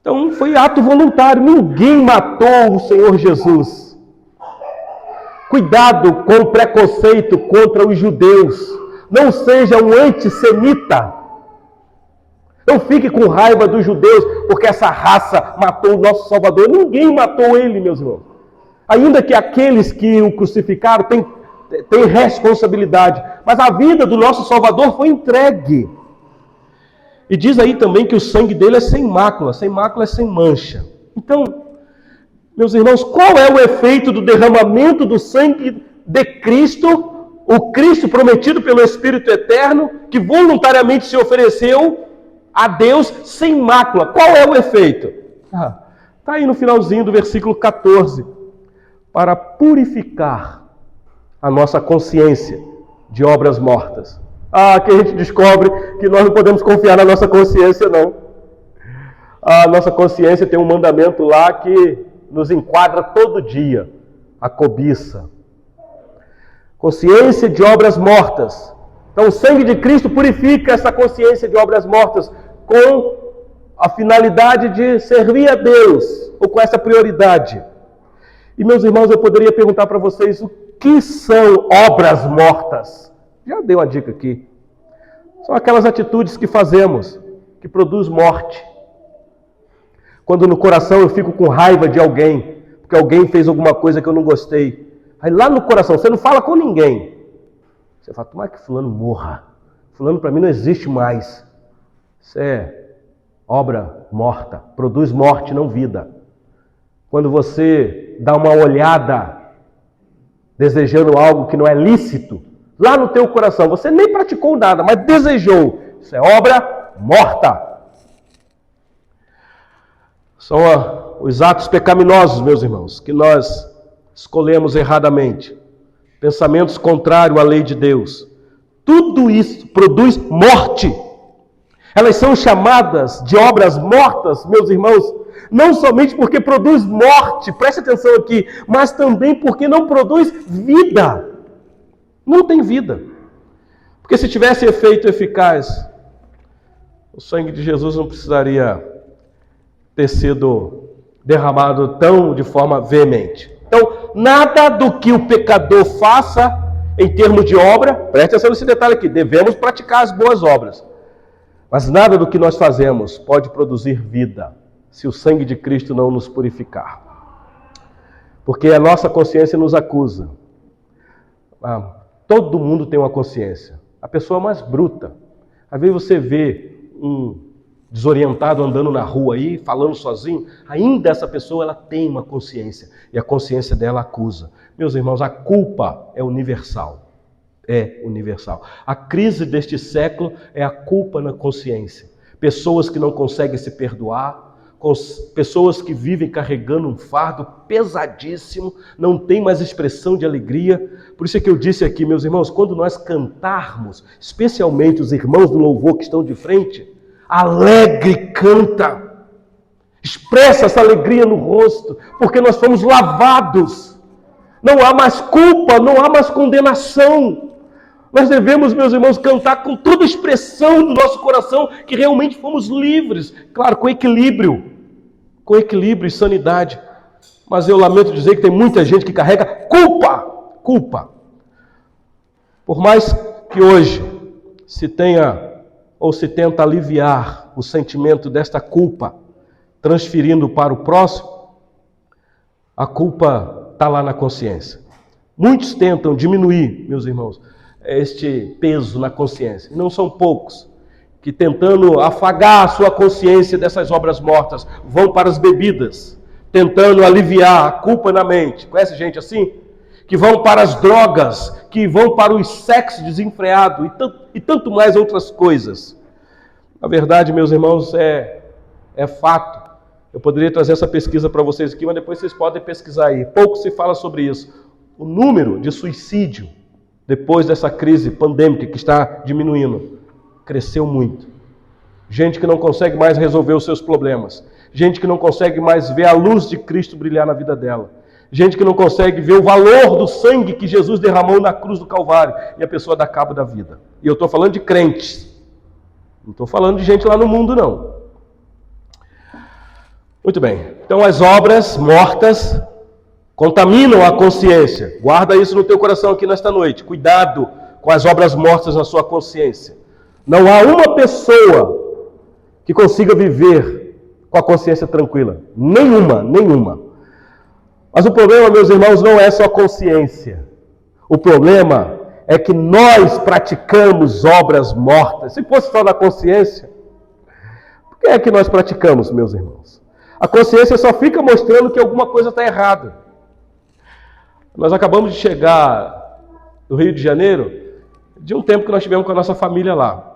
Então foi ato voluntário, ninguém matou o Senhor Jesus. Cuidado com o preconceito contra os judeus. Não seja um antissemita. Não fique com raiva dos judeus, porque essa raça matou o nosso Salvador. Ninguém matou ele, meus irmãos. Ainda que aqueles que o crucificaram têm responsabilidade. Mas a vida do nosso Salvador foi entregue. E diz aí também que o sangue dele é sem mácula é sem mancha. Então, meus irmãos, qual é o efeito do derramamento do sangue de Cristo, o Cristo prometido pelo Espírito Eterno, que voluntariamente se ofereceu a Deus sem mácula? Qual é o efeito? Está aí no finalzinho do versículo 14. Para purificar a nossa consciência de obras mortas. Que a gente descobre que nós não podemos confiar na nossa consciência, não. A nossa consciência tem um mandamento lá que nos enquadra todo dia. A cobiça. Consciência de obras mortas. Então o sangue de Cristo purifica essa consciência de obras mortas com a finalidade de servir a Deus, ou com essa prioridade. E meus irmãos, eu poderia perguntar para vocês o que são obras mortas? Já dei uma dica aqui. São aquelas atitudes que fazemos, que produz morte. Quando no coração eu fico com raiva de alguém, porque alguém fez alguma coisa que eu não gostei. Aí lá no coração, você não fala com ninguém. Você fala, tomara que fulano morra. Fulano para mim não existe mais. Isso é obra morta, produz morte, não vida. Quando você dá uma olhada, desejando algo que não é lícito, lá no teu coração, você nem praticou nada, mas desejou. Isso é obra morta. São os atos pecaminosos, meus irmãos, que nós escolhemos erradamente. Pensamentos contrários à lei de Deus. Tudo isso produz morte. Elas são chamadas de obras mortas, meus irmãos, não somente porque produz morte, preste atenção aqui, mas também porque não produz vida. Não tem vida. Porque se tivesse efeito eficaz, o sangue de Jesus não precisaria ter sido derramado tão de forma veemente. Então, nada do que o pecador faça em termos de obra, preste atenção nesse detalhe aqui, devemos praticar as boas obras. Mas nada do que nós fazemos pode produzir vida, se o sangue de Cristo não nos purificar. Porque a nossa consciência nos acusa. Todo mundo tem uma consciência. A pessoa mais bruta. Às vezes você vê um desorientado andando na rua aí, falando sozinho, ainda essa pessoa ela tem uma consciência. E a consciência dela acusa. Meus irmãos, a culpa é universal. É universal. A crise deste século é a culpa na consciência. Pessoas que não conseguem se perdoar, pessoas que vivem carregando um fardo pesadíssimo, não tem mais expressão de alegria. Por isso é que eu disse aqui, meus irmãos, quando nós cantarmos, especialmente os irmãos do louvor que estão de frente, alegre canta, expressa essa alegria no rosto, porque nós fomos lavados. Não há mais culpa, não há mais condenação. Nós devemos, meus irmãos, cantar com toda a expressão do nosso coração que realmente fomos livres. Claro, com equilíbrio e sanidade. Mas eu lamento dizer que tem muita gente que carrega culpa. Por mais que hoje se tenha ou se tenta aliviar o sentimento desta culpa, transferindo para o próximo, a culpa está lá na consciência. Muitos tentam diminuir, meus irmãos, este peso na consciência. E não são poucos que, tentando afagar a sua consciência dessas obras mortas, vão para as bebidas, tentando aliviar a culpa na mente. Conhece gente assim? Que vão para as drogas, que vão para o sexo desenfreado e tanto mais outras coisas. Na verdade, meus irmãos, é fato. Eu poderia trazer essa pesquisa para vocês aqui, mas depois vocês podem pesquisar aí. Pouco se fala sobre isso. O número de suicídio depois dessa crise pandêmica que está diminuindo, cresceu muito. Gente que não consegue mais resolver os seus problemas. Gente que não consegue mais ver a luz de Cristo brilhar na vida dela. Gente que não consegue ver o valor do sangue que Jesus derramou na cruz do Calvário. E a pessoa dá cabo da vida. E eu estou falando de crentes. Não estou falando de gente lá no mundo, não. Muito bem. Então as obras mortas contaminam a consciência. Guarda isso no teu coração aqui nesta noite. Cuidado com as obras mortas na sua consciência. Não há uma pessoa que consiga viver com a consciência tranquila. Nenhuma. Mas o problema, meus irmãos, não é só a consciência. O problema é que nós praticamos obras mortas. Se fosse só na consciência, por que é que nós praticamos, meus irmãos? A consciência só fica mostrando que alguma coisa está errada. Nós acabamos de chegar do Rio de Janeiro, de um tempo que nós tivemos com a nossa família lá.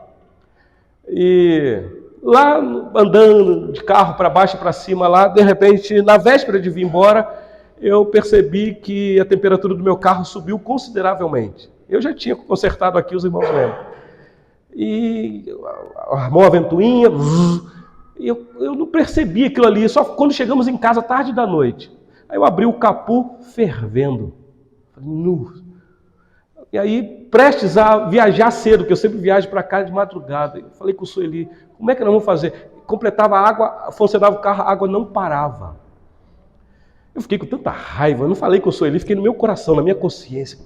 E lá, andando de carro para baixo e para cima lá, de repente, na véspera de vir embora, eu percebi que a temperatura do meu carro subiu consideravelmente. Eu já tinha consertado aqui, os irmãos lembram. E armou a ventoinha, e eu não percebi aquilo ali, só quando chegamos em casa, tarde da noite. Aí eu abri o capô fervendo. Nu. E aí, prestes a viajar cedo, que eu sempre viajo para cá de madrugada. Eu falei com o Sueli, como é que nós vamos fazer? Completava a água, funcionava o carro, a água não parava. Eu fiquei com tanta raiva, eu não falei com o Sueli, fiquei no meu coração, na minha consciência.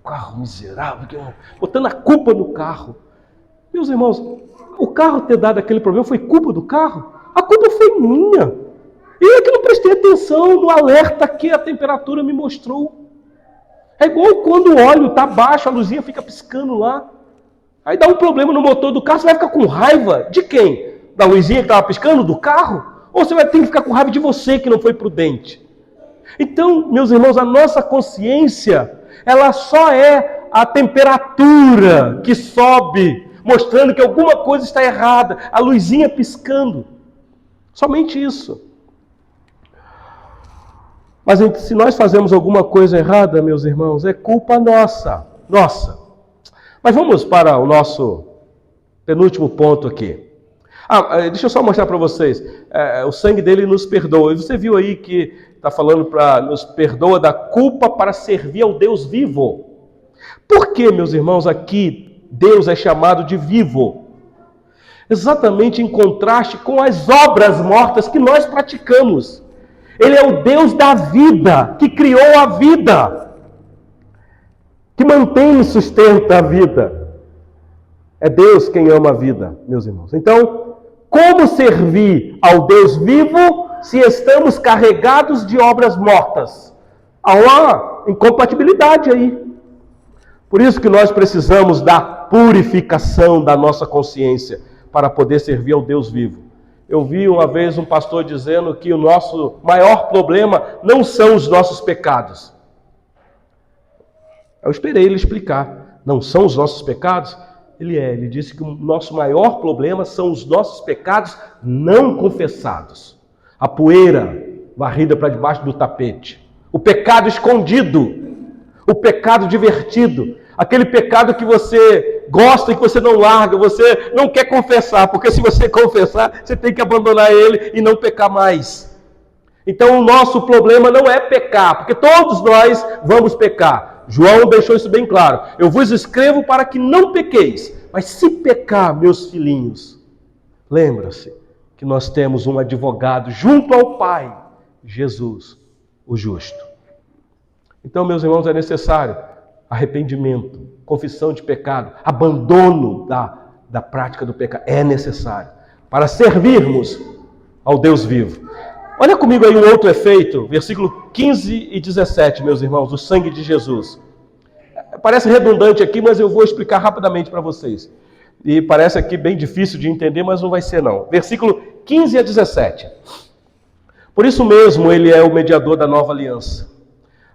Carro miserável, botando a culpa no carro. Meus irmãos, o carro ter dado aquele problema foi culpa do carro? A culpa foi minha. Eu que não prestei atenção no alerta que a temperatura me mostrou. É igual quando o óleo está baixo, a luzinha fica piscando lá. Aí dá um problema no motor do carro, você vai ficar com raiva de quem? Da luzinha que estava piscando? Do carro? Ou você vai ter que ficar com raiva de você que não foi prudente? Então, meus irmãos, a nossa consciência, ela só é a temperatura que sobe, mostrando que alguma coisa está errada, a luzinha piscando. Somente isso. Mas se nós fazemos alguma coisa errada, meus irmãos, é culpa nossa. Mas vamos para o nosso penúltimo ponto aqui. Deixa eu só mostrar para vocês. O sangue dele nos perdoa. E você viu aí que está falando para nos perdoa da culpa para servir ao Deus vivo. Por que, meus irmãos, aqui Deus é chamado de vivo? Exatamente em contraste com as obras mortas que nós praticamos. Ele é o Deus da vida, que criou a vida, que mantém e sustenta a vida. É Deus quem ama a vida, meus irmãos. Então, como servir ao Deus vivo se estamos carregados de obras mortas? Há uma incompatibilidade aí. Por isso que nós precisamos da purificação da nossa consciência para poder servir ao Deus vivo. Eu vi uma vez um pastor dizendo que o nosso maior problema não são os nossos pecados. Eu esperei ele explicar. Não são os nossos pecados? Ele disse que o nosso maior problema são os nossos pecados não confessados. A poeira varrida para debaixo do tapete. O pecado escondido. O pecado divertido. Aquele pecado que você gosta e que você não larga, você não quer confessar, porque se você confessar, você tem que abandonar ele e não pecar mais. Então o nosso problema não é pecar, porque todos nós vamos pecar. João deixou isso bem claro. Eu vos escrevo para que não pequeis, mas se pecar, meus filhinhos, lembra-se que nós temos um advogado junto ao Pai, Jesus, o justo. Então, meus irmãos, é necessário arrependimento, confissão de pecado, abandono da prática do pecado. É necessário para servirmos ao Deus vivo. Olha comigo aí um outro efeito, versículo 15 e 17, meus irmãos, do sangue de Jesus. Parece redundante aqui, mas eu vou explicar rapidamente para vocês. E parece aqui bem difícil de entender, mas não vai ser não. Versículo 15 a 17. Por isso mesmo ele é o mediador da nova aliança,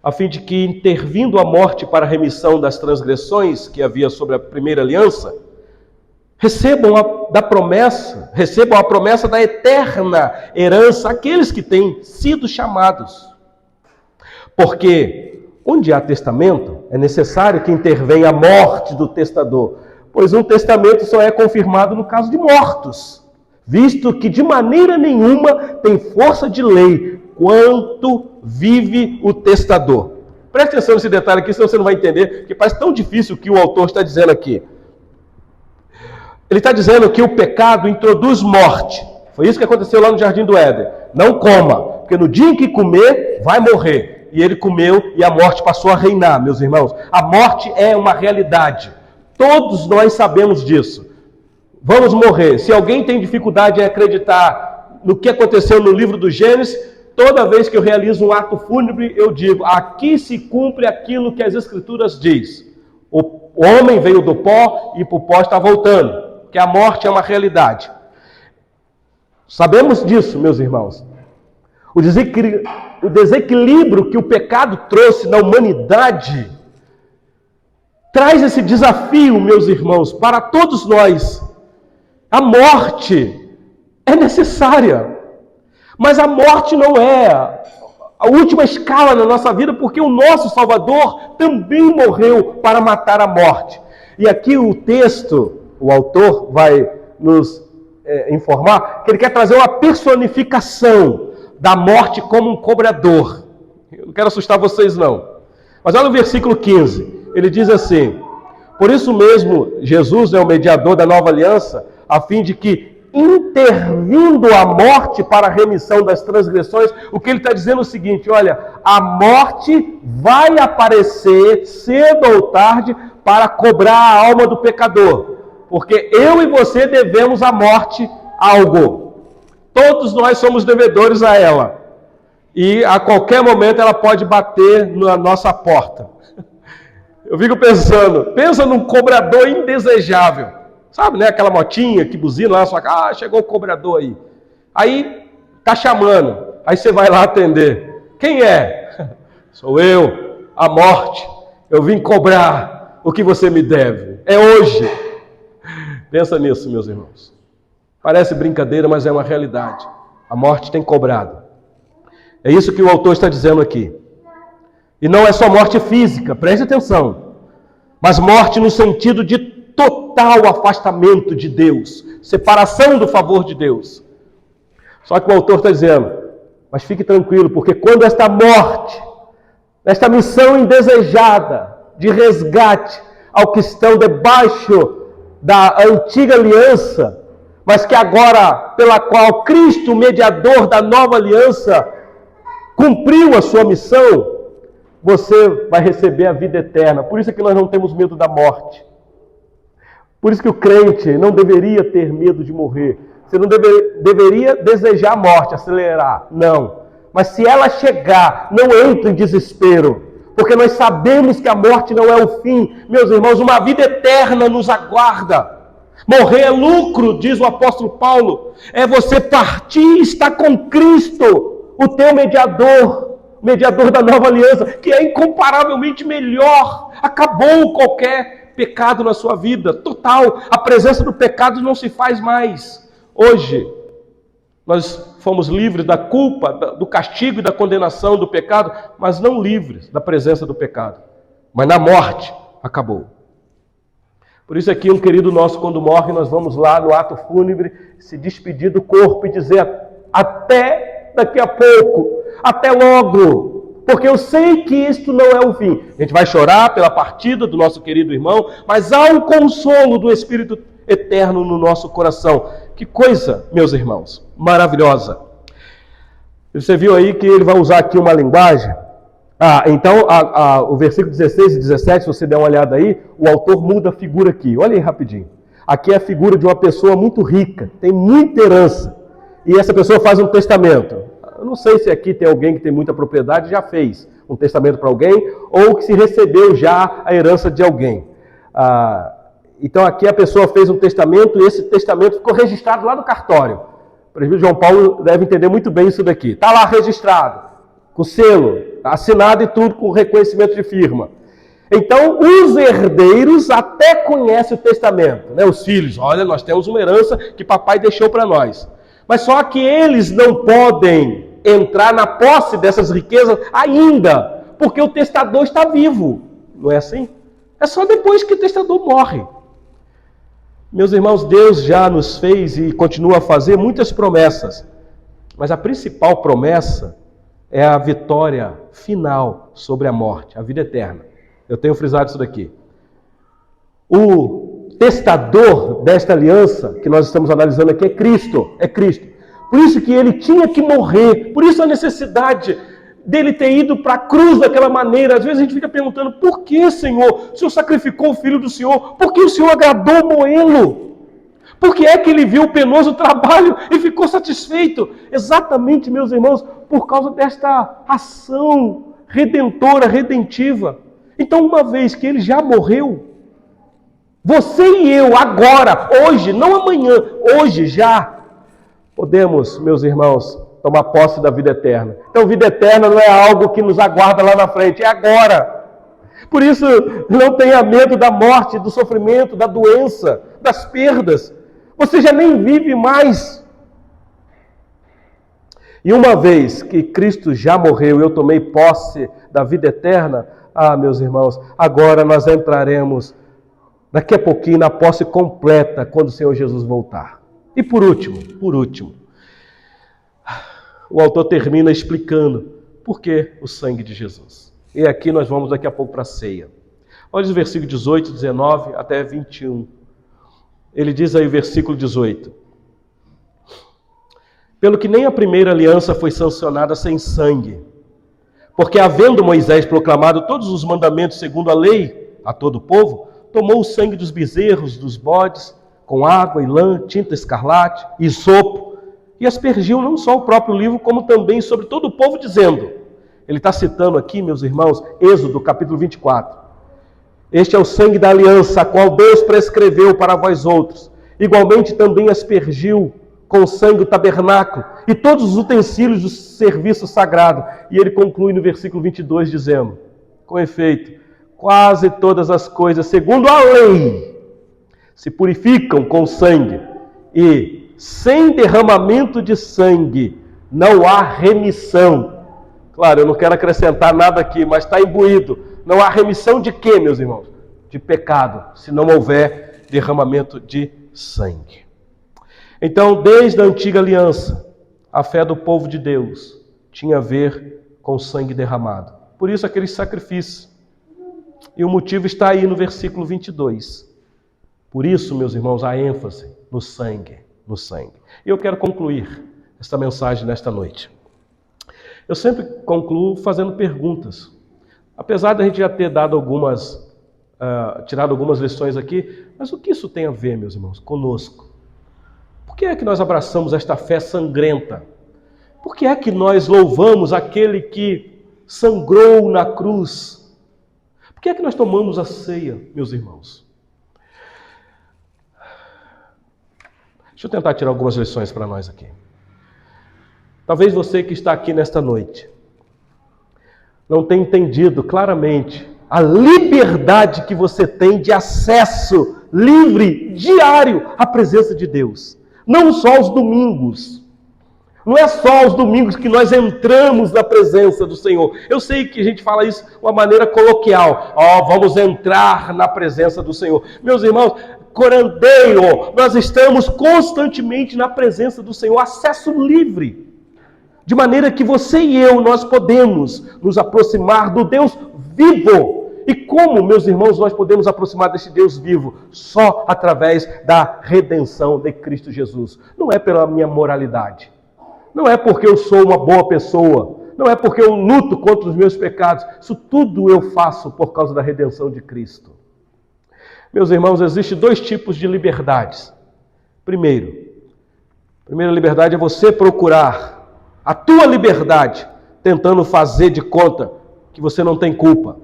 a fim de que, intervindo a morte para a remissão das transgressões que havia sobre a primeira aliança, recebam a promessa da eterna herança aqueles que têm sido chamados. Porque onde há testamento, é necessário que intervenha a morte do testador, pois um testamento só é confirmado no caso de mortos, visto que de maneira nenhuma tem força de lei quanto vive o testador. Preste atenção nesse detalhe aqui, senão você não vai entender, porque parece tão difícil o que o autor está dizendo aqui. Ele está dizendo que o pecado introduz morte. Foi isso que aconteceu lá no Jardim do Éden. Não coma, porque no dia em que comer, vai morrer. E ele comeu e a morte passou a reinar, meus irmãos. A morte é uma realidade. Todos nós sabemos disso. vamos morrer. Se alguém tem dificuldade em acreditar no que aconteceu no livro do Gênesis, toda vez que eu realizo um ato fúnebre, eu digo, aqui se cumpre aquilo que as Escrituras diz. O homem veio do pó e para o pó está voltando, que a morte é uma realidade. Sabemos disso, meus irmãos. O desequilíbrio que o pecado trouxe na humanidade traz esse desafio, meus irmãos, para todos nós. A morte é necessária, mas a morte não é a última escala na nossa vida, porque o nosso Salvador também morreu para matar a morte. E aqui o texto, o autor vai nos informar que ele quer trazer uma personificação da morte como um cobrador. Eu não quero assustar vocês não. Mas olha o versículo 15. Ele diz assim: por isso mesmo, Jesus é o mediador da nova aliança, a fim de que, intervindo a morte para a remissão das transgressões, o que ele está dizendo é o seguinte: olha, a morte vai aparecer cedo ou tarde para cobrar a alma do pecador, porque eu e você devemos à morte algo. Todos nós somos devedores a ela, e a qualquer momento ela pode bater na nossa porta. Eu fico pensando, pensa num cobrador indesejável. Sabe, né? Aquela motinha que buzina lá na sua casa. Ah, chegou o cobrador aí. Aí, tá chamando. Aí você vai lá atender. Quem é? Sou eu, a morte. Eu vim cobrar o que você me deve. É hoje. Pensa nisso, meus irmãos. Parece brincadeira, mas é uma realidade. A morte tem cobrado. É isso que o autor está dizendo aqui. E não é só morte física, preste atenção. Mas morte no sentido de total afastamento de Deus, separação do favor de Deus. Só que o autor está dizendo, mas fique tranquilo, porque quando esta morte, esta missão indesejada de resgate ao que estão debaixo da antiga aliança, mas que agora, pela qual Cristo, mediador da nova aliança, cumpriu a sua missão, você vai receber a vida eterna. Por isso é que nós não temos medo da morte. Por isso que o crente não deveria ter medo de morrer. Você não deveria desejar a morte, acelerar. Não. Mas se ela chegar, não entre em desespero. Porque nós sabemos que a morte não é o fim. Meus irmãos, uma vida eterna nos aguarda. Morrer é lucro, diz o apóstolo Paulo. É você partir e estar com Cristo, o teu mediador da nova aliança, que é incomparavelmente melhor. Acabou qualquer pecado na sua vida, total. A presença do pecado não se faz mais. Hoje, nós fomos livres da culpa, do castigo e da condenação do pecado, mas não livres da presença do pecado. Mas na morte, acabou. Por isso aqui, um querido nosso, quando morre, nós vamos lá no ato fúnebre, se despedir do corpo e dizer até daqui a pouco, até logo, porque eu sei que isto não é o fim. A gente vai chorar pela partida do nosso querido irmão, mas há um consolo do Espírito eterno no nosso coração. Que coisa, meus irmãos, maravilhosa. Você viu aí que ele vai usar aqui uma linguagem. Então, o versículo 16 e 17, se você der uma olhada aí, o autor muda a figura aqui. Olha aí rapidinho. Aqui é a figura de uma pessoa muito rica, tem muita herança. E essa pessoa faz um testamento. Eu não sei se aqui tem alguém que tem muita propriedade, já fez um testamento para alguém, ou que se recebeu já a herança de alguém. Então aqui a pessoa fez um testamento e esse testamento ficou registrado lá no cartório. O presbítero João Paulo deve entender muito bem isso daqui. Está lá registrado, com selo, assinado e tudo, com reconhecimento de firma. Então, os herdeiros até conhecem o testamento, né? Os filhos, olha, nós temos uma herança que papai deixou para nós. Mas só que eles não podem entrar na posse dessas riquezas ainda, porque o testador está vivo. Não é assim? É só depois que o testador morre. Meus irmãos, Deus já nos fez e continua a fazer muitas promessas. Mas a principal promessa é a vitória final sobre a morte, a vida eterna. Eu tenho frisado isso daqui. O testador desta aliança que nós estamos analisando aqui é Cristo. É Cristo. Por isso que ele tinha que morrer. Por isso a necessidade dele ter ido para a cruz daquela maneira. Às vezes a gente fica perguntando, por que, Senhor? O Senhor sacrificou o Filho do Senhor? Por que o Senhor agradou moê-lo? Por que é que ele viu o penoso trabalho e ficou satisfeito? Exatamente, meus irmãos, por causa desta ação redentora, redentiva. Então, uma vez que ele já morreu, você e eu, agora, hoje, não amanhã, hoje já, podemos, meus irmãos, tomar posse da vida eterna. Então, vida eterna não é algo que nos aguarda lá na frente, é agora. Por isso, não tenha medo da morte, do sofrimento, da doença, das perdas. Você já nem vive mais. E uma vez que Cristo já morreu e eu tomei posse da vida eterna, meus irmãos, agora nós entraremos daqui a pouquinho na posse completa quando o Senhor Jesus voltar. E por último, o autor termina explicando por que o sangue de Jesus. E aqui nós vamos daqui a pouco para a ceia. Olha os versículos 18, 19 até 21. Ele diz aí o versículo 18. Pelo que nem a primeira aliança foi sancionada sem sangue, porque havendo Moisés proclamado todos os mandamentos segundo a lei a todo o povo, tomou o sangue dos bezerros, dos bodes, com água e lã, tinta escarlate e isopo, e aspergiu não só o próprio livro, como também sobre todo o povo, dizendo, ele está citando aqui, meus irmãos, Êxodo capítulo 24, este é o sangue da aliança, a qual Deus prescreveu para vós outros, igualmente também aspergiu com o sangue do tabernáculo e todos os utensílios do serviço sagrado. E ele conclui no versículo 22 dizendo, com efeito, quase todas as coisas, segundo a lei, se purificam com sangue, e sem derramamento de sangue não há remissão. Claro, eu não quero acrescentar nada aqui, mas está imbuído. Não há remissão de quê, meus irmãos? De pecado, se não houver derramamento de sangue. Então, desde a antiga aliança, a fé do povo de Deus tinha a ver com o sangue derramado. Por isso, aquele sacrifício. E o motivo está aí no versículo 22. Por isso, meus irmãos, a ênfase no sangue, no sangue. E eu quero concluir esta mensagem nesta noite. Eu sempre concluo fazendo perguntas. Apesar de a gente já ter dado tirado algumas lições aqui, mas o que isso tem a ver, meus irmãos, conosco? Por que é que nós abraçamos esta fé sangrenta? Por que é que nós louvamos aquele que sangrou na cruz? Por que é que nós tomamos a ceia, meus irmãos? Deixa eu tentar tirar algumas lições para nós aqui. Talvez você que está aqui nesta noite não tenha entendido claramente a liberdade que você tem de acesso livre, diário, à presença de Deus. Não só aos domingos. Não é só aos domingos que nós entramos na presença do Senhor. Eu sei que a gente fala isso de uma maneira coloquial. Vamos entrar na presença do Senhor. Meus irmãos, corandeiro, nós estamos constantemente na presença do Senhor, acesso livre. De maneira que você e eu, nós podemos nos aproximar do Deus vivo. E como, meus irmãos, nós podemos aproximar desse Deus vivo? Só através da redenção de Cristo Jesus. Não é pela minha moralidade. Não é porque eu sou uma boa pessoa. Não é porque eu luto contra os meus pecados. Isso tudo eu faço por causa da redenção de Cristo. Meus irmãos, existem dois tipos de liberdades. Primeira liberdade é você procurar a tua liberdade, tentando fazer de conta que você não tem culpa.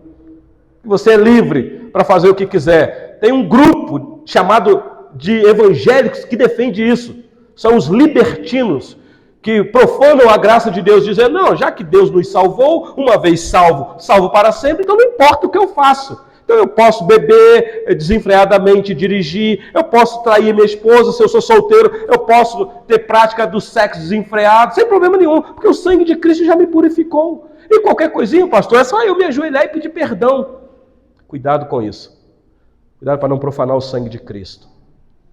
Que você é livre para fazer o que quiser. Tem um grupo chamado de evangélicos que defende isso. São os libertinos, que profanam a graça de Deus, dizendo, não, já que Deus nos salvou, uma vez salvo para sempre, então não importa o que eu faço. Então eu posso beber desenfreadamente, dirigir, eu posso trair minha esposa, se eu sou solteiro, eu posso ter prática do sexo desenfreado, sem problema nenhum, porque o sangue de Cristo já me purificou. E qualquer coisinha, pastor, é só eu me ajoelhar e pedir perdão. Cuidado com isso. Cuidado para não profanar o sangue de Cristo.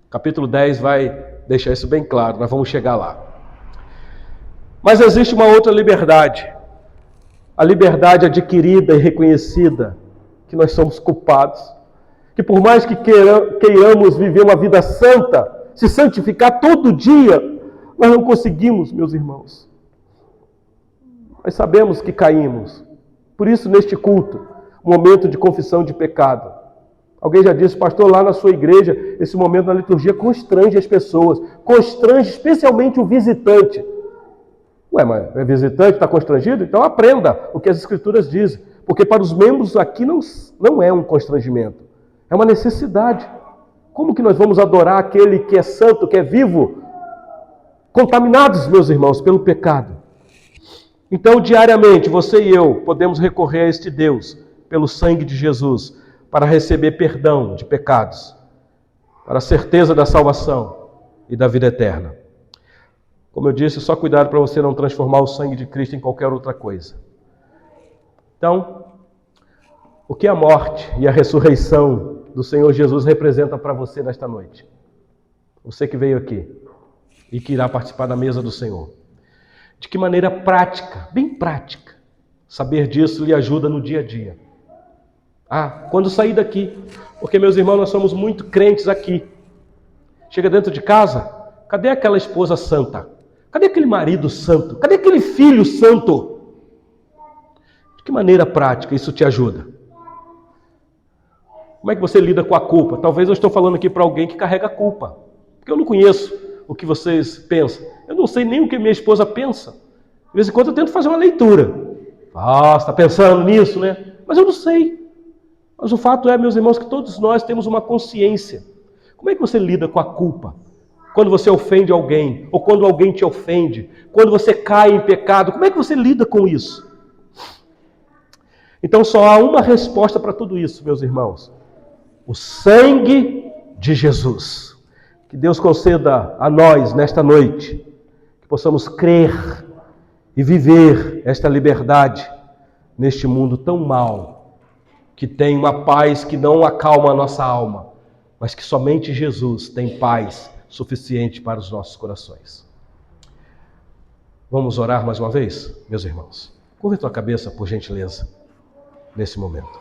Capítulo 10 vai deixar isso bem claro, nós vamos chegar lá. Mas existe uma outra liberdade. A liberdade adquirida e reconhecida, que nós somos culpados. Que por mais que queiramos viver uma vida santa, se santificar todo dia, nós não conseguimos, meus irmãos. Nós sabemos que caímos. Por isso, neste culto, momento de confissão de pecado, Alguém já disse, pastor, lá na sua igreja, esse momento na liturgia constrange as pessoas, constrange especialmente o visitante. Ué, mas é visitante, está constrangido? Então aprenda o que as Escrituras dizem, porque para os membros aqui não é um constrangimento, é uma necessidade. Como que nós vamos adorar aquele que é santo, que é vivo, contaminados, meus irmãos, pelo pecado? Então, diariamente, você e eu podemos recorrer a este Deus, pelo sangue de Jesus, para receber perdão de pecados, para a certeza da salvação e da vida eterna. Como eu disse, só cuidado para você não transformar o sangue de Cristo em qualquer outra coisa. Então, o que a morte e a ressurreição do Senhor Jesus representa para você nesta noite? Você que veio aqui e que irá participar da mesa do Senhor. De que maneira prática, bem prática, saber disso lhe ajuda no dia a dia. Quando sair daqui, porque, meus irmãos, nós somos muito crentes aqui. Chega dentro de casa, cadê aquela esposa santa? Cadê aquele marido santo? Cadê aquele filho santo? De que maneira prática isso te ajuda? Como é que você lida com a culpa? Talvez eu estou falando aqui para alguém que carrega culpa, porque eu não conheço o que vocês pensam. Eu não sei nem o que minha esposa pensa. De vez em quando eu tento fazer uma leitura. Você está pensando nisso, né? Mas eu não sei. Mas o fato é, meus irmãos, que todos nós temos uma consciência. Como é que você lida com a culpa? Quando você ofende alguém, ou quando alguém te ofende, quando você cai em pecado, como é que você lida com isso? Então só há uma resposta para tudo isso, meus irmãos. O sangue de Jesus. Que Deus conceda a nós, nesta noite, que possamos crer e viver esta liberdade neste mundo tão mau, que tem uma paz que não acalma a nossa alma, mas que somente Jesus tem paz suficiente para os nossos corações. Vamos orar mais uma vez, meus irmãos? Curva a tua cabeça, por gentileza, nesse momento.